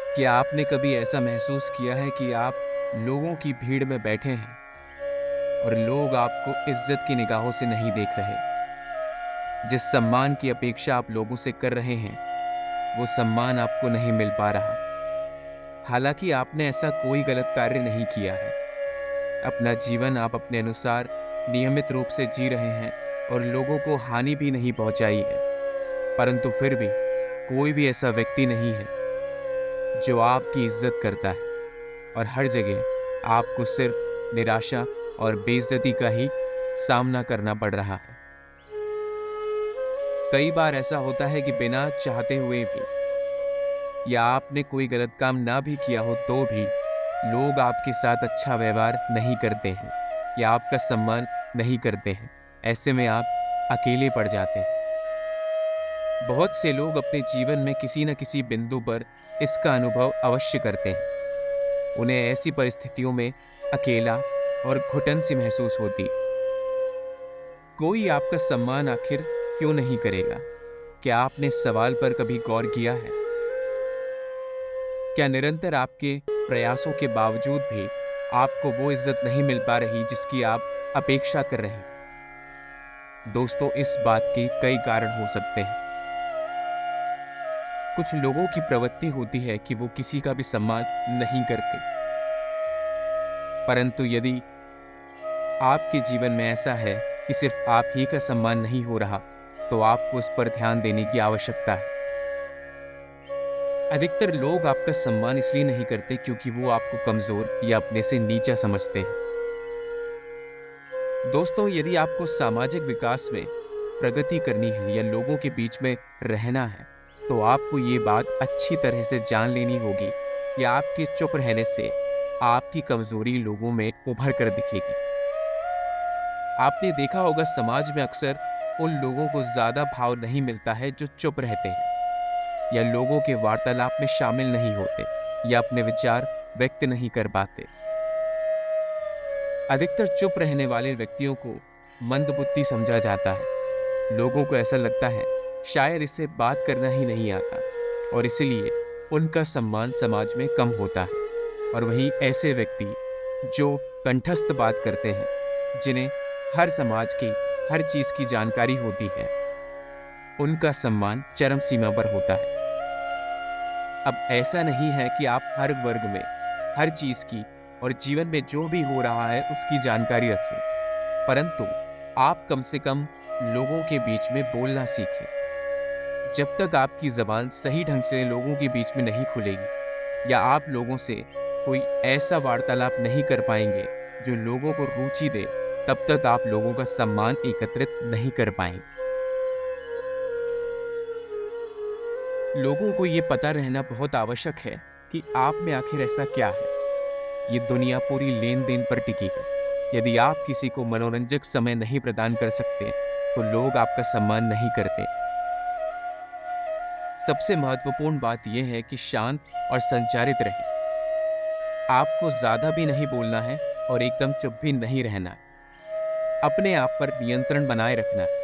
क्या आपने कभी ऐसा महसूस किया है कि आप लोगों की भीड़ में बैठे हैं और लोग आपको इज्जत की निगाहों से नहीं देख रहे? जिस सम्मान की अपेक्षा आप लोगों से कर रहे हैं, वो सम्मान आपको नहीं मिल पा रहा। हालांकि आपने ऐसा कोई गलत कार्य नहीं किया है। अपना जीवन आप अपने अनुसार नियमित रूप से जी रहे हैं और लोगों को हानि भी नहीं पहुंचाई है। परंतु फिर भी कोई भी ऐसा व्यक्ति नहीं है जो आपकी इज्जत करता है और हर जगह आपको सिर्फ निराशा और बेइज्जती का ही सामना करना पड़ रहा है। कई बार ऐसा होता है कि बिना चाहते हुए भी या आपने कोई गलत काम ना भी किया हो तो भी लोग आपके साथ अच्छा व्यवहार नहीं करते हैं या आपका सम्मान नहीं करते हैं। ऐसे में आप अकेले पड़ जाते हैं। बहुत से लोग अपने जीवन में किसी न किसी बिंदु पर इसका अनुभव अवश्य करते हैं। उन्हें ऐसी परिस्थितियों में अकेला और घुटन सी महसूस होती। कोई आपका सम्मान आखिर क्यों नहीं करेगा? क्या आपने इस सवाल पर कभी गौर किया है? क्या निरंतर आपके प्रयासों के बावजूद भी आपको वो इज्जत नहीं मिल पा रही जिसकी आप अपेक्षा कर रहे हैं? दोस्तों, इस बात के कई कारण हो सकते हैं। कुछ लोगों की प्रवृत्ति होती है कि वो किसी का भी सम्मान नहीं करते। परंतु यदि आपके जीवन में ऐसा है कि सिर्फ आप ही का सम्मान नहीं हो रहा, तो आपको इस पर ध्यान देने की आवश्यकता है। अधिकतर लोग आपका सम्मान इसलिए नहीं करते क्योंकि वो आपको कमजोर या अपने से नीचा समझते हैं। दोस्तों, यदि आपको सामाजिक विकास में प्रगति करनी है या लोगों के बीच में रहना है, तो आपको ये बात अच्छी तरह से जान लेनी होगी कि आपके चुप रहने से आपकी कमजोरी लोगों में उभर कर दिखेगी। आपने देखा होगा, समाज में अक्सर उन लोगों को ज्यादा भाव नहीं मिलता है जो चुप रहते हैं या लोगों के वार्तालाप में शामिल नहीं होते या अपने विचार व्यक्त नहीं कर पाते। अधिकतर चुप रहने वाले व्यक्तियों को मंदबुद्धि समझा जाता है। लोगों को ऐसा लगता है शायद इसे बात करना ही नहीं आता और इसलिए उनका सम्मान समाज में कम होता है। और वहीं ऐसे व्यक्ति जो कंठस्थ बात करते हैं, जिन्हें हर समाज की हर चीज की जानकारी होती है, उनका सम्मान चरम सीमा पर होता है। अब ऐसा नहीं है कि आप हर वर्ग में हर चीज की और जीवन में जो भी हो रहा है उसकी जानकारी रखें, परंतु आप कम से कम लोगों के बीच में बोलना सीखें। जब तक आपकी जबान सही ढंग से लोगों के बीच में नहीं खुलेगी या आप लोगों से कोई ऐसा वार्तालाप नहीं कर पाएंगे जो लोगों को रुचि दे, तब तक आप लोगों का सम्मान एकत्रित नहीं कर पाएंगे। लोगों को ये पता रहना बहुत आवश्यक है कि आप में आखिर ऐसा क्या है। ये दुनिया पूरी लेन देन पर टिकी है। यदि आप किसी को मनोरंजक समय नहीं प्रदान कर सकते, तो लोग आपका सम्मान नहीं करते। सबसे महत्वपूर्ण बात यह है कि शांत और संचारित रहें। आपको ज्यादा भी नहीं बोलना है और एकदम चुप भी नहीं रहना है। अपने आप पर नियंत्रण बनाए रखना है।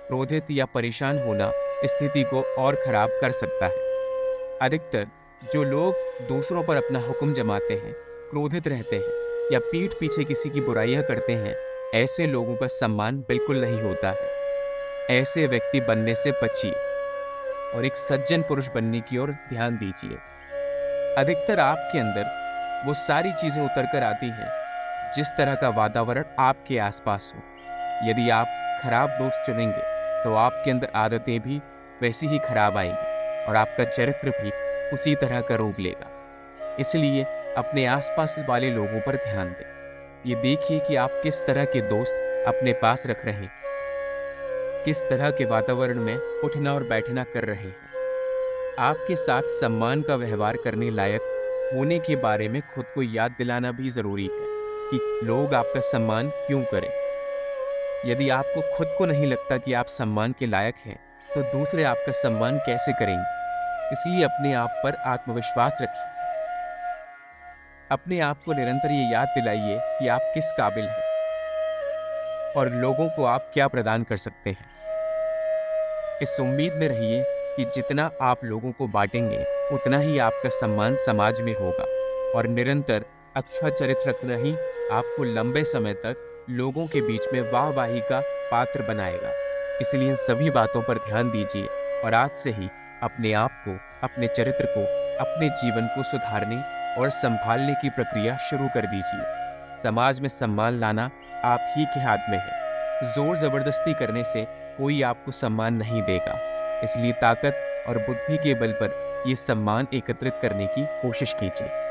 क्रोधित या परेशान होना स्थिति को और खराब कर सकता है। अधिकतर जो लोग दूसरों पर अपना हुक्म जमाते हैं, क्रोधित रहते हैं या पीठ पीछे किसी की बुराइयां करते हैं, ऐसे लोगों का सम्मान बिल्कुल नहीं होता है। ऐसे व्यक्ति बनने से बचिए और एक सज्जन पुरुष बनने की ओर ध्यान दीजिए। अधिकतर आपके अंदर वो सारी चीजें उतर कर आती हैं जिस तरह का वातावरण आपके आसपास हो। यदि आप खराब दोस्त चुनेंगे, तो आपके अंदर आदतें भी वैसी ही खराब आएंगी और आपका चरित्र भी उसी तरह का रूप लेगा। इसलिए अपने आसपास वाले लोगों पर ध्यान दें। ये देखिए कि आप किस तरह के दोस्त अपने पास रख रहे हैं, किस तरह के वातावरण में उठना और बैठना कर रहे हैं। आपके साथ सम्मान का व्यवहार करने लायक होने के बारे में खुद को याद दिलाना भी जरूरी है कि लोग आपका सम्मान क्यों करें। यदि आपको खुद को नहीं लगता कि आप सम्मान के लायक हैं, तो दूसरे आपका सम्मान कैसे करेंगे? इसलिए अपने आप पर आत्मविश्वास रखिए। अपने आप को निरंतर ये याद दिलाइए कि आप किस काबिल हैं और लोगों को आप क्या प्रदान कर सकते हैं। इस उम्मीद में रहिए कि जितना आप लोगों को बांटेंगे, उतना ही आपका सम्मान समाज में होगा और निरंतर अच्छा चरित्र रखना ही आपको लंबे समय तक लोगों के बीच में वाहवाही का पात्र बनाएगा। इसलिए इन सभी बातों पर ध्यान दीजिए और आज से ही अपने आप को, अपने चरित्र को, अपने जीवन को सुधारने और संभालने की प्रक्रिया शुरू कर दीजिए। समाज में सम्मान लाना आप ही के हाथ में है। जोर जबरदस्ती करने से कोई आपको सम्मान नहीं देगा। इसलिए ताकत और बुद्धि के बल पर ये सम्मान एकत्रित करने की कोशिश कीजिए।